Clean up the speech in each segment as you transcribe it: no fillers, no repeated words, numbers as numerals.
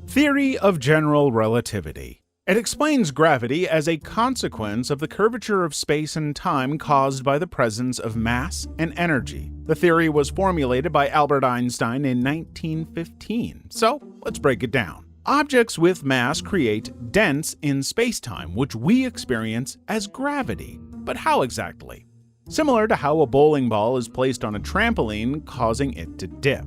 Theory of general relativity. It explains gravity as a consequence of the curvature of space and time caused by the presence of mass and energy. The theory was formulated by Albert Einstein in 1915. So, let's break it down. Objects with mass create dents in spacetime, which we experience as gravity. But how exactly? Similar to how a bowling ball is placed on a trampoline, causing it to dip.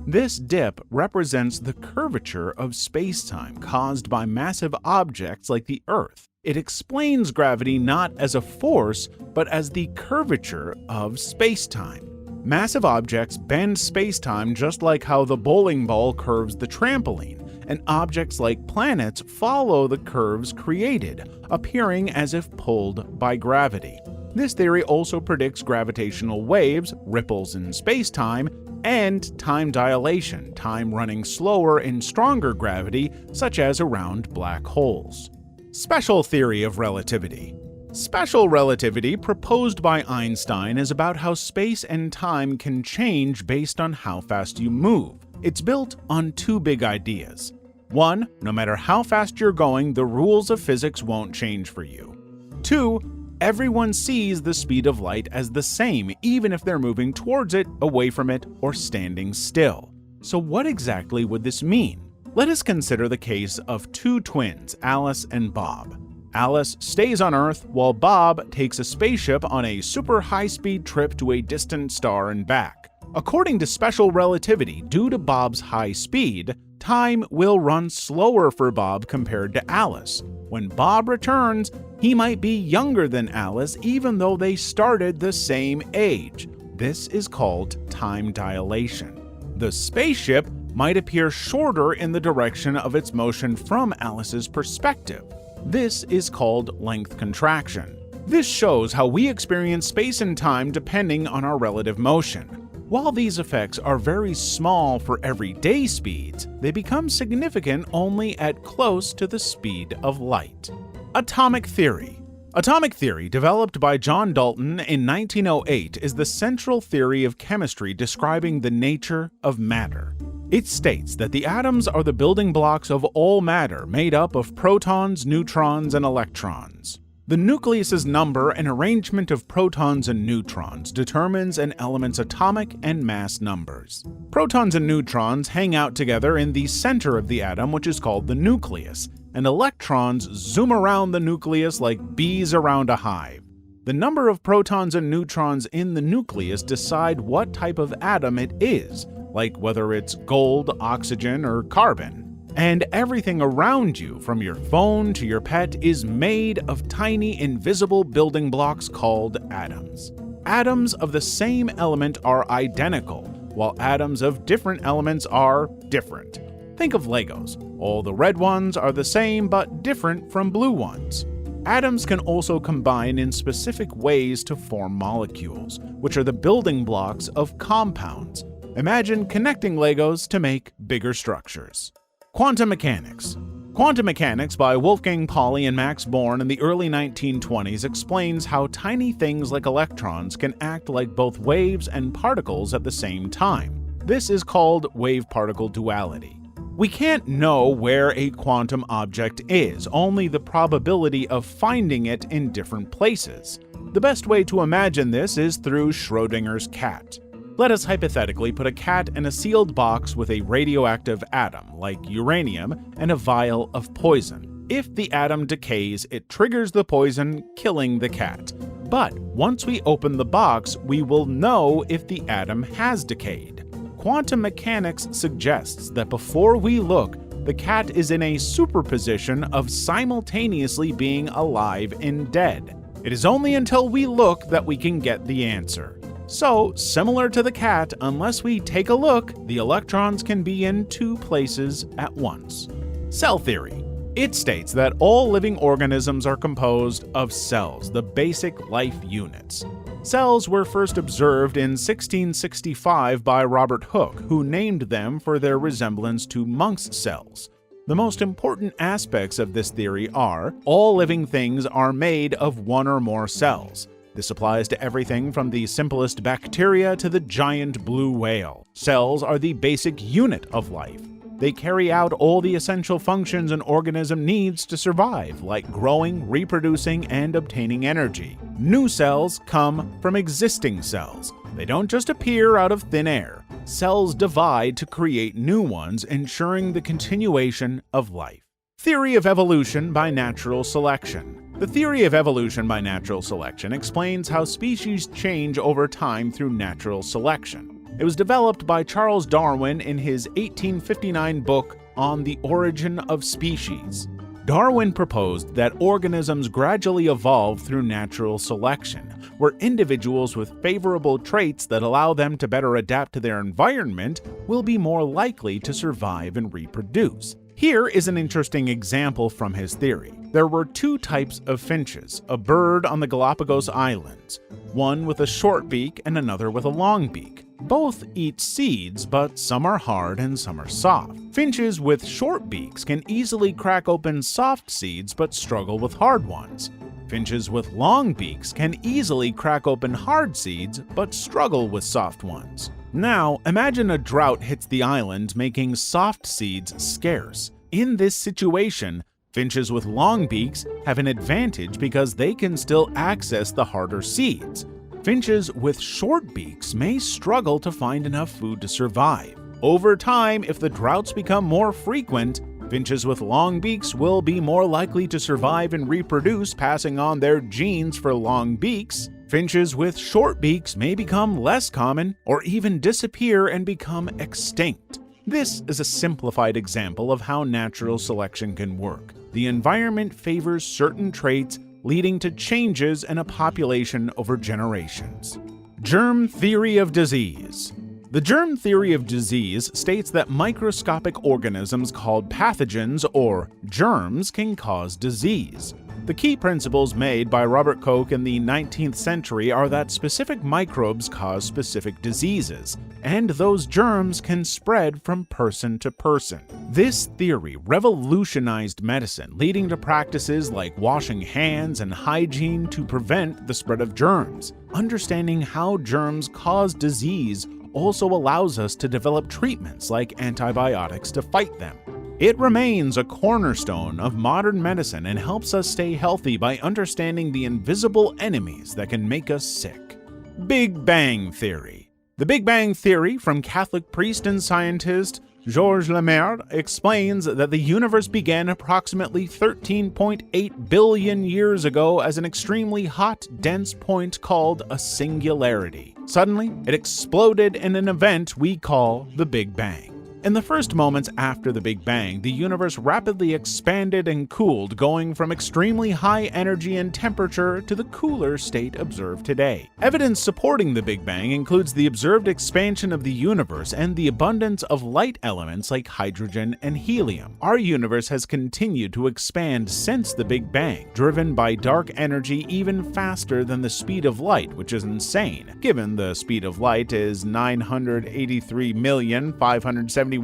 This dip represents the curvature of spacetime caused by massive objects like the Earth. It explains gravity not as a force, but as the curvature of spacetime. Massive objects bend spacetime just like how the bowling ball curves the trampoline, and objects like planets follow the curves created, appearing as if pulled by gravity. This theory also predicts gravitational waves, ripples in spacetime, and time dilation, time running slower in stronger gravity, such as around black holes. Special theory of relativity. Special relativity, proposed by Einstein, is about how space and time can change based on how fast you move. It's built on two big ideas. One, no matter how fast you're going, the rules of physics won't change for you. Two, everyone sees the speed of light as the same, even if they're moving towards it, away from it, or standing still. So what exactly would this mean? Let us consider the case of two twins, Alice and Bob. Alice stays on Earth while Bob takes a spaceship on a super high-speed trip to a distant star and back. According to special relativity, due to Bob's high speed, time will run slower for Bob compared to Alice. When Bob returns, he might be younger than Alice even though they started the same age. This is called time dilation. The spaceship might appear shorter in the direction of its motion from Alice's perspective. This is called length contraction. This shows how we experience space and time depending on our relative motion. While these effects are very small for everyday speeds, they become significant only at close to the speed of light. Atomic theory. Atomic theory, developed by John Dalton in 1908, is the central theory of chemistry describing the nature of matter. It states that the atoms are the building blocks of all matter, made up of protons, neutrons, and electrons. The nucleus's number and arrangement of protons and neutrons determines an element's atomic and mass numbers. Protons and neutrons hang out together in the center of the atom, which is called the nucleus, and electrons zoom around the nucleus like bees around a hive. The number of protons and neutrons in the nucleus decide what type of atom it is, like whether it's gold, oxygen, or carbon. And everything around you, from your phone to your pet, is made of tiny invisible building blocks called atoms. Atoms of the same element are identical, while atoms of different elements are different. Think of Legos. All the red ones are the same but different from blue ones. Atoms can also combine in specific ways to form molecules, which are the building blocks of compounds. Imagine connecting Legos to make bigger structures. Quantum mechanics. Quantum mechanics by Wolfgang Pauli and Max Born in the early 1920s explains how tiny things like electrons can act like both waves and particles at the same time. This is called wave-particle duality. We can't know where a quantum object is, only the probability of finding it in different places. The best way to imagine this is through Schrödinger's cat. Let us hypothetically put a cat in a sealed box with a radioactive atom, like uranium, and a vial of poison. If the atom decays, it triggers the poison, killing the cat. But once we open the box, we will know if the atom has decayed. Quantum mechanics suggests that before we look, the cat is in a superposition of simultaneously being alive and dead. It is only until we look that we can get the answer. So, similar to the cat, unless we take a look, the electrons can be in two places at once. Cell theory. It states that all living organisms are composed of cells, the basic life units. Cells were first observed in 1665 by Robert Hooke, who named them for their resemblance to monk's cells. The most important aspects of this theory are, all living things are made of one or more cells. This applies to everything from the simplest bacteria to the giant blue whale. Cells are the basic unit of life. They carry out all the essential functions an organism needs to survive, like growing, reproducing, and obtaining energy. New cells come from existing cells. They don't just appear out of thin air. Cells divide to create new ones, ensuring the continuation of life. Theory of evolution by natural selection. The theory of evolution by natural selection explains how species change over time through natural selection. It was developed by Charles Darwin in his 1859 book On the Origin of Species. Darwin proposed that organisms gradually evolve through natural selection, where individuals with favorable traits that allow them to better adapt to their environment will be more likely to survive and reproduce. Here is an interesting example from his theory. There were two types of finches, a bird on the Galapagos Islands, one with a short beak and another with a long beak. Both eat seeds, but some are hard and some are soft. Finches with short beaks can easily crack open soft seeds but struggle with hard ones. Finches with long beaks can easily crack open hard seeds but struggle with soft ones. Now, imagine a drought hits the island, making soft seeds scarce. In this situation, finches with long beaks have an advantage because they can still access the harder seeds. Finches with short beaks may struggle to find enough food to survive. Over time, if the droughts become more frequent, finches with long beaks will be more likely to survive and reproduce, passing on their genes for long beaks. Finches with short beaks may become less common or even disappear and become extinct. This is a simplified example of how natural selection can work. The environment favors certain traits, leading to changes in a population over generations. Germ theory of disease. The germ theory of disease states that microscopic organisms called pathogens or germs can cause disease. The key principles made by Robert Koch in the 19th century are that specific microbes cause specific diseases, and those germs can spread from person to person. This theory revolutionized medicine, leading to practices like washing hands and hygiene to prevent the spread of germs. Understanding how germs cause disease also allows us to develop treatments like antibiotics to fight them. It remains a cornerstone of modern medicine and helps us stay healthy by understanding the invisible enemies that can make us sick. Big Bang Theory. The Big Bang Theory from Catholic priest and scientist Georges Lemaire explains that the universe began approximately 13.8 billion years ago as an extremely hot, dense point called a singularity. Suddenly, it exploded in an event we call the Big Bang. In the first moments after the Big Bang, the universe rapidly expanded and cooled, going from extremely high energy and temperature to the cooler state observed today. Evidence supporting the Big Bang includes the observed expansion of the universe and the abundance of light elements like hydrogen and helium. Our universe has continued to expand since the Big Bang, driven by dark energy even faster than the speed of light, which is insane, given the speed of light is 983,571,056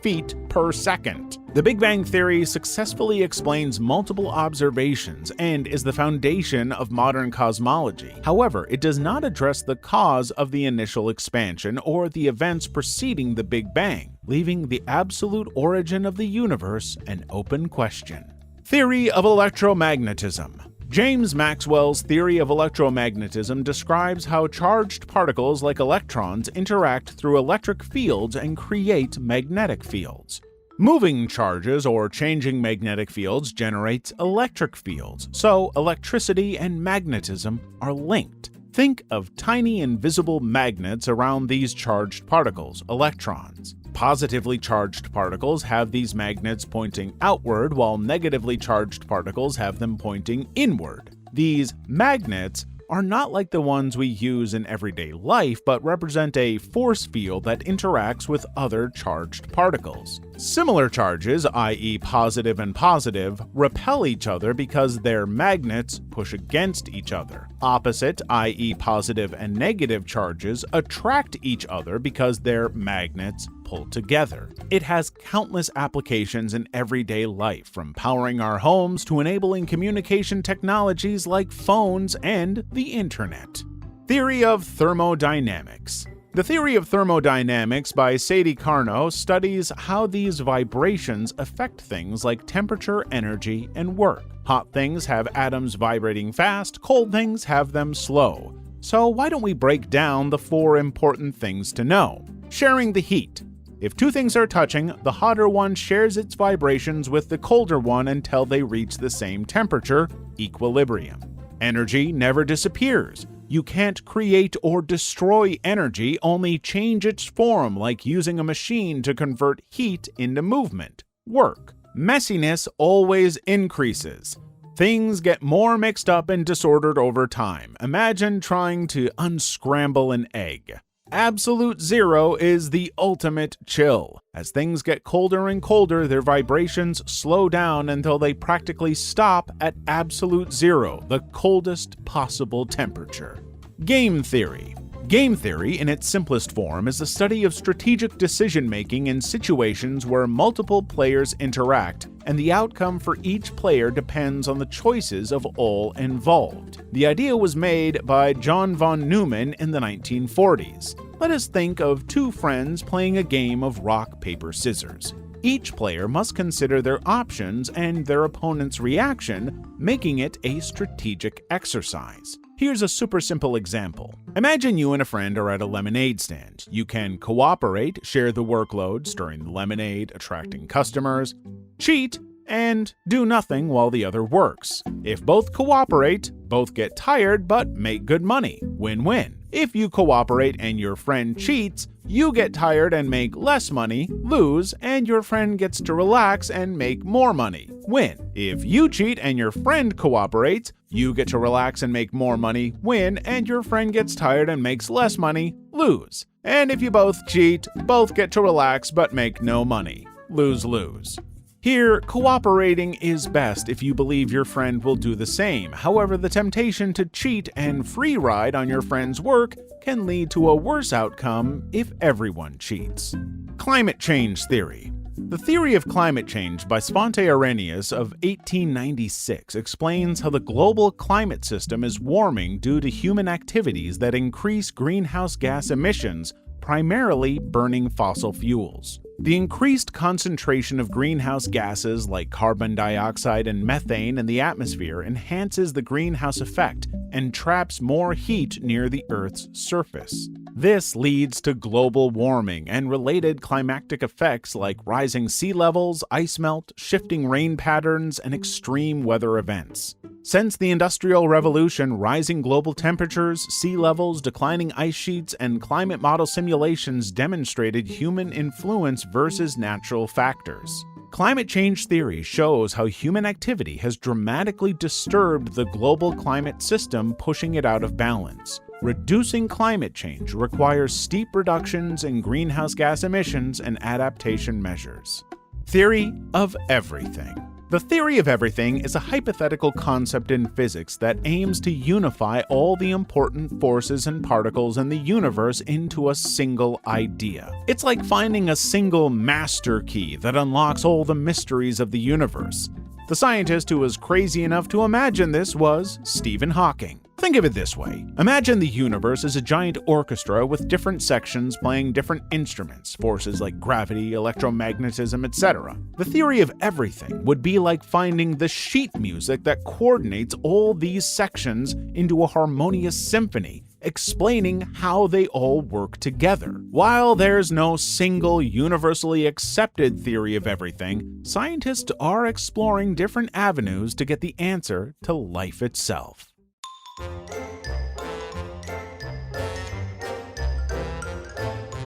feet per second. The Big Bang Theory successfully explains multiple observations and is the foundation of modern cosmology. However, it does not address the cause of the initial expansion or the events preceding the Big Bang, leaving the absolute origin of the universe an open question. Theory of electromagnetism. James Maxwell's theory of electromagnetism describes how charged particles like electrons interact through electric fields and create magnetic fields. Moving charges or changing magnetic fields generates electric fields, so electricity and magnetism are linked. Think of tiny invisible magnets around these charged particles, electrons. Positively charged particles have these magnets pointing outward, while negatively charged particles have them pointing inward. These magnets are not like the ones we use in everyday life, but represent a force field that interacts with other charged particles. Similar charges, i.e. positive and positive, repel each other because their magnets push against each other. Opposite, i.e. positive and negative charges, attract each other because their magnets pull together. It has countless applications in everyday life, from powering our homes to enabling communication technologies like phones and the internet. Theory of thermodynamics. The theory of thermodynamics by Sadie Carnot studies how these vibrations affect things like temperature, energy, and work. Hot things have atoms vibrating fast, cold things have them slow. So why don't we break down the 4 important things to know? Sharing the heat. If 2 things are touching, the hotter one shares its vibrations with the colder one until they reach the same temperature, equilibrium. Energy never disappears. You can't create or destroy energy, only change its form, like using a machine to convert heat into movement, work. Messiness always increases. Things get more mixed up and disordered over time. Imagine trying to unscramble an egg. Absolute zero is the ultimate chill. As things get colder and colder, their vibrations slow down until they practically stop at absolute zero, the coldest possible temperature. Game theory. Game theory, in its simplest form, is the study of strategic decision-making in situations where multiple players interact, and the outcome for each player depends on the choices of all involved. The idea was made by John von Neumann in the 1940s. Let us think of 2 friends playing a game of rock, paper, scissors. Each player must consider their options and their opponent's reaction, making it a strategic exercise. Here's a super simple example. Imagine you and a friend are at a lemonade stand. You can cooperate, share the workload, stirring the lemonade, attracting customers, cheat, and do nothing while the other works. If both cooperate, both get tired but make good money. Win-win. If you cooperate and your friend cheats, you get tired and make less money, lose, and your friend gets to relax and make more money, win. If you cheat and your friend cooperates, you get to relax and make more money, win, and your friend gets tired and makes less money, lose. And if you both cheat, both get to relax but make no money, lose-lose. Here, cooperating is best if you believe your friend will do the same. However, the temptation to cheat and free ride on your friend's work can lead to a worse outcome if everyone cheats. Climate change theory. The theory of climate change by Svante Arrhenius of 1896 explains how the global climate system is warming due to human activities that increase greenhouse gas emissions, primarily burning fossil fuels. The increased concentration of greenhouse gases like carbon dioxide and methane in the atmosphere enhances the greenhouse effect and traps more heat near the Earth's surface. This leads to global warming and related climatic effects like rising sea levels, ice melt, shifting rain patterns, and extreme weather events. Since the Industrial Revolution, rising global temperatures, sea levels, declining ice sheets, and climate model simulations demonstrated human influence versus natural factors. Climate change theory shows how human activity has dramatically disturbed the global climate system, pushing it out of balance. Reducing climate change requires steep reductions in greenhouse gas emissions and adaptation measures. Theory of everything. The theory of everything is a hypothetical concept in physics that aims to unify all the important forces and particles in the universe into a single idea. It's like finding a single master key that unlocks all the mysteries of the universe. The scientist who was crazy enough to imagine this was Stephen Hawking. Think of it this way. Imagine the universe as a giant orchestra with different sections playing different instruments, forces like gravity, electromagnetism, etc. The theory of everything would be like finding the sheet music that coordinates all these sections into a harmonious symphony, explaining how they all work together. While there's no single universally accepted theory of everything, scientists are exploring different avenues to get the answer to life itself.